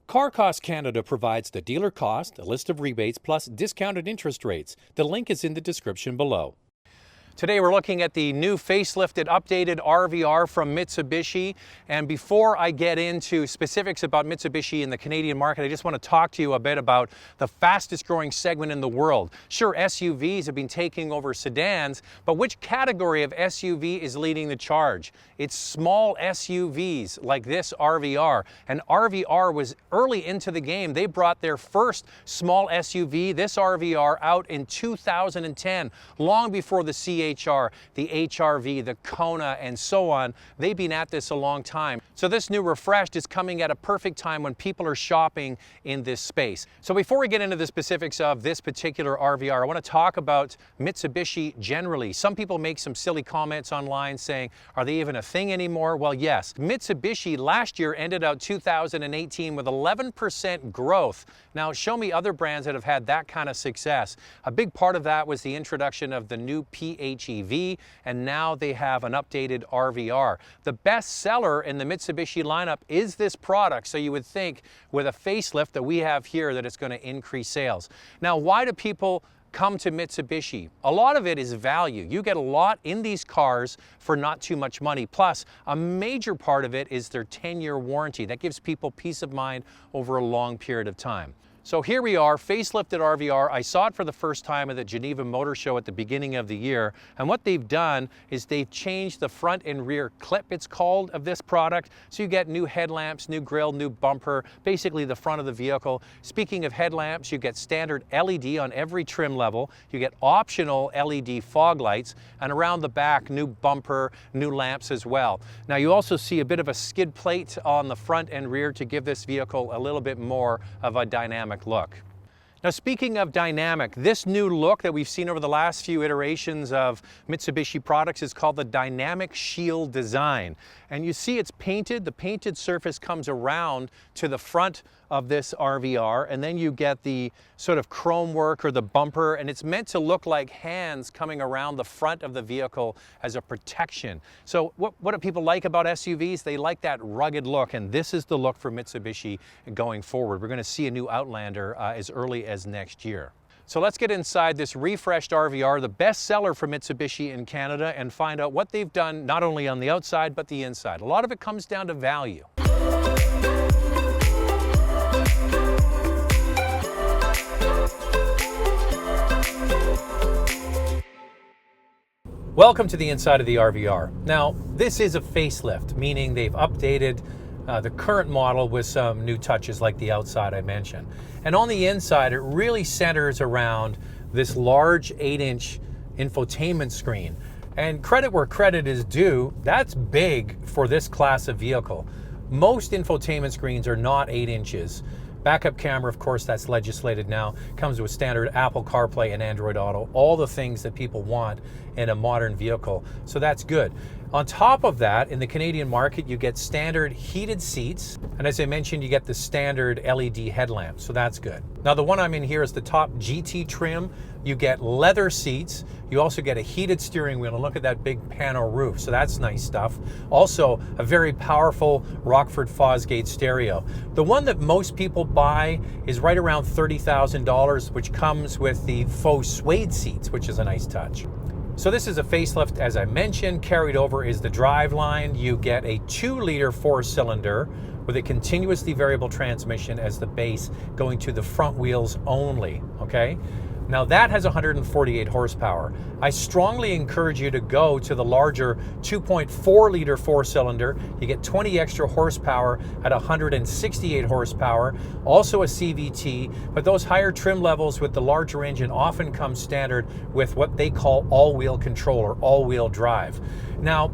Car Cost Canada provides the dealer cost, a list of rebates, plus discounted interest rates. The link is in the description below. Today we're looking at the new facelifted, updated RVR from Mitsubishi. And before I get into specifics about Mitsubishi in the Canadian market, I just want to talk to you a bit about the fastest growing segment in the world. Sure, SUVs have been taking over sedans, but which category of SUV is leading the charge? It's small SUVs like this RVR. And RVR was early into the game. They brought their first small SUV, this RVR, out in 2010, long before the CHR, the HRV, the Kona, and so on. They've been at this a long time. So this new refreshed is coming at a perfect time when people are shopping in this space. So before we get into the specifics of this particular RVR, I want to talk about Mitsubishi generally. Some people make some silly comments online saying, are they even a thing anymore? Well, yes. Mitsubishi last year ended out 2018 with 11% growth. Now, show me other brands that have had that kind of success. A big part of that was the introduction of the new PHEV, and now they have an updated RVR. The best seller in the Mitsubishi lineup is this product, so you would think with a facelift that we have here that it's going to increase sales. Now, why do people come to Mitsubishi? A lot of it is value. You get a lot in these cars for not too much money. Plus, a major part of it is their 10-year warranty. That gives people peace of mind over a long period of time. So here we are, facelifted RVR. I saw it for the first time at the Geneva Motor Show at the beginning of the year. And what they've done is they've changed the front and rear clip, it's called, of this product. So you get new headlamps, new grille, new bumper, basically the front of the vehicle. Speaking of headlamps, you get standard LED on every trim level. You get optional LED fog lights, and around the back, new bumper, new lamps as well. Now you also see a bit of a skid plate on the front and rear to give this vehicle a little bit more of a dynamic look. Now, speaking of dynamic, this new look that we've seen over the last few iterations of Mitsubishi products is called the Dynamic Shield design. And you see it's painted. The painted surface comes around to the front of this RVR, and then you get the sort of chrome work or the bumper, and it's meant to look like hands coming around the front of the vehicle as a protection. So what do people like about SUVs? They like that rugged look, and this is the look for Mitsubishi going forward. We're going to see a new Outlander as early as next year. So let's get inside this refreshed RVR, the best seller for Mitsubishi in Canada, and find out what they've done not only on the outside but the inside. A lot of it comes down to value. Welcome to the inside of the RVR. Now, this is a facelift, meaning they've updated the current model with some new touches like the outside I mentioned. And on the inside, it really centers around this large 8-inch infotainment screen. And credit where credit is due, that's big for this class of vehicle. Most infotainment screens are not 8 inches. Backup camera, of course, that's legislated now, comes with standard Apple CarPlay and Android Auto, all the things that people want in a modern vehicle. So that's good. On top of that, in the Canadian market, you get standard heated seats. And as I mentioned, you get the standard LED headlamps. So that's good. Now, the one I'm in here is the top GT trim. You get leather seats. You also get a heated steering wheel, and look at that big panel roof. So that's nice stuff. Also, a very powerful Rockford Fosgate stereo. The one that most people buy is right around $30,000, which comes with the faux suede seats, which is a nice touch. So this is a facelift, as I mentioned. Carried over is the driveline. You get a 2-liter 4-cylinder with a continuously variable transmission as the base, going to the front wheels only, okay? Now that has 148 horsepower. I strongly encourage you to go to the larger 2.4-liter 4-cylinder. You get 20 extra horsepower at 168 horsepower, also a CVT, but those higher trim levels with the larger engine often come standard with what they call all-wheel control or all-wheel drive. Now,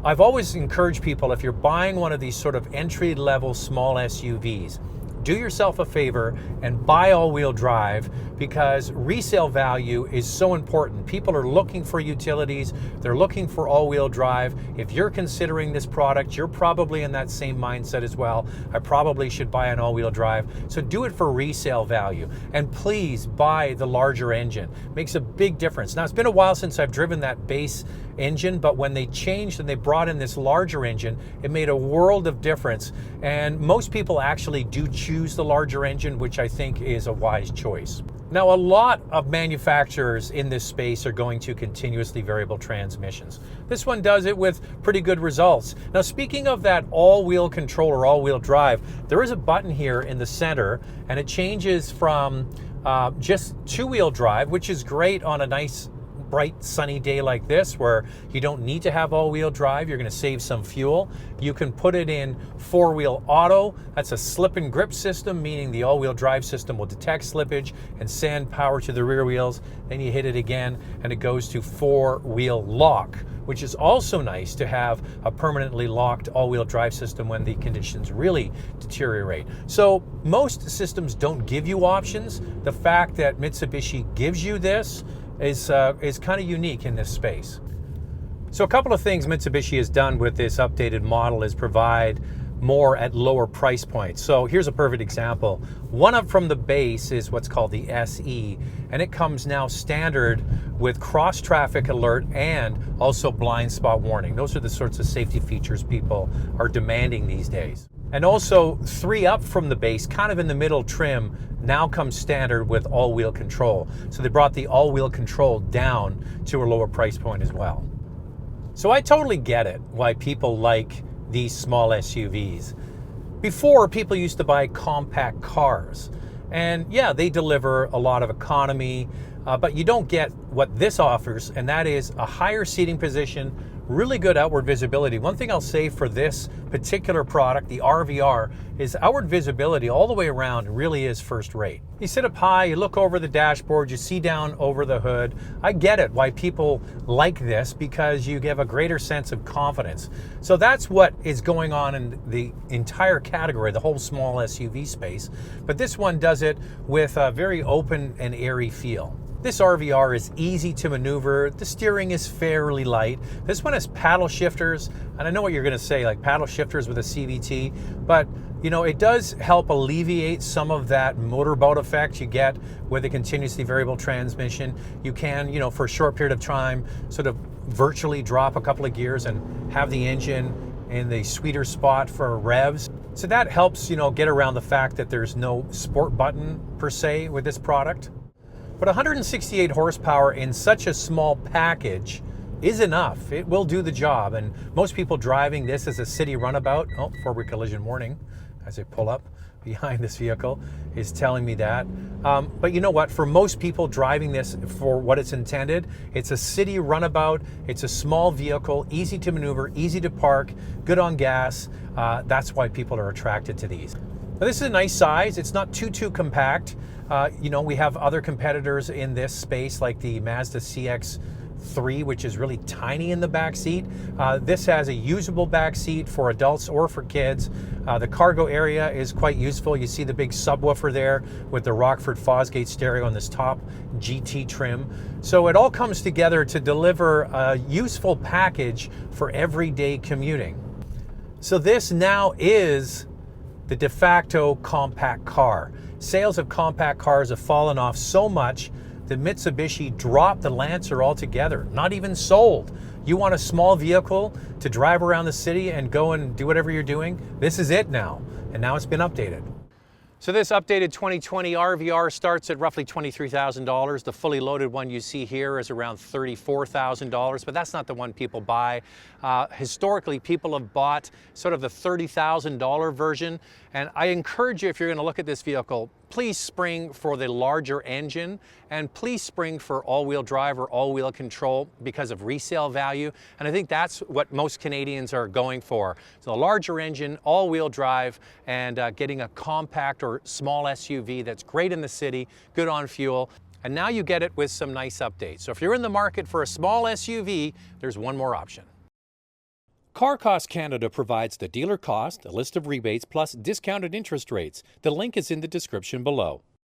I've always encouraged people, if you're buying one of these sort of entry-level small SUVs, do yourself a favor and buy all-wheel drive, because resale value is so important. People are looking for utilities, they're looking for all-wheel drive. If you're considering this product, you're probably in that same mindset as well. I probably should buy an all-wheel drive. So do it for resale value. And please buy the larger engine. Makes a big difference. Now, it's been a while since I've driven that base engine, but when they changed and they brought in this larger engine, it made a world of difference. And most people actually do choose choose the larger engine, which I think is a wise choice. Now, a lot of manufacturers in this space are going to continuously variable transmissions. This one does it with pretty good results. Now, speaking of that all-wheel control or all-wheel drive, there is a button here in the center, and it changes from just two-wheel drive, which is great on a nice bright sunny day like this where you don't need to have all-wheel drive. You're going to save some fuel. You can put it in four-wheel auto. That's a slip and grip system, meaning the all-wheel drive system will detect slippage and send power to the rear wheels. Then you hit it again and it goes to four-wheel lock, which is also nice to have a permanently locked all-wheel drive system when the conditions really deteriorate. So most systems don't give you options. The fact that Mitsubishi gives you this is kind of unique in this space. So a couple of things Mitsubishi has done with this updated model is provide more at lower price points. So here's a perfect example. One up from the base is what's called the SE, and it comes now standard with cross traffic alert and also blind spot warning. Those are the sorts of safety features people are demanding these days. And also 3 up from the base, kind of in the middle trim, now comes standard with all-wheel control. So they brought the all-wheel control down to a lower price point as well. So I totally get it why people like these small SUVs. Before, people used to buy compact cars. And yeah, they deliver a lot of economy, but you don't get what this offers, and that is a higher seating position, really good outward visibility. One thing I'll say for this particular product, the RVR, is outward visibility all the way around really is first rate. You sit up high, you look over the dashboard, you see down over the hood. I get it why people like this, because you give a greater sense of confidence. So that's what is going on in the entire category, the whole small SUV space. But this one does it with a very open and airy feel. This RVR is easy to maneuver. The steering is fairly light. This one has paddle shifters, and I know what you're going to say, like paddle shifters with a CVT, but you know, it does help alleviate some of that motorboat effect you get with a continuously variable transmission. You can, you know, for a short period of time, sort of virtually drop a couple of gears and have the engine in the sweeter spot for revs. So that helps, you know, get around the fact that there's no sport button per se with this product. But 168 horsepower in such a small package is enough. It will do the job. And most people driving this as a city runabout, oh, forward collision warning as I pull up behind this vehicle is telling me that. But you know what? For most people driving this for what it's intended, it's a city runabout. It's a small vehicle, easy to maneuver, easy to park, good on gas. That's why people are attracted to these. Now, this is a nice size. It's not too compact. You know, we have other competitors in this space like the Mazda CX-3, which is really tiny in the back seat. This has a usable back seat for adults or for kids. The cargo area is quite useful. You see the big subwoofer there with the Rockford Fosgate stereo on this top GT trim. So it all comes together to deliver a useful package for everyday commuting. So this now is the de facto compact car. Sales of compact cars have fallen off so much that Mitsubishi dropped the Lancer altogether, not even sold. You want a small vehicle to drive around the city and go and do whatever you're doing? This is it now, and now it's been updated. So this updated 2020 RVR starts at roughly $23,000. The fully loaded one you see here is around $34,000, but that's not the one people buy. Historically, people have bought sort of the $30,000 version, and I encourage you, if you're going to look at this vehicle, please spring for the larger engine, and please spring for all-wheel drive or all-wheel control because of resale value, and I think that's what most Canadians are going for. So a larger engine, all-wheel drive, and getting a compact or small SUV that's great in the city, good on fuel, and now you get it with some nice updates. So if you're in the market for a small SUV, there's one more option. Car Cost Canada provides the dealer cost, a list of rebates, plus discounted interest rates. The link is in the description below.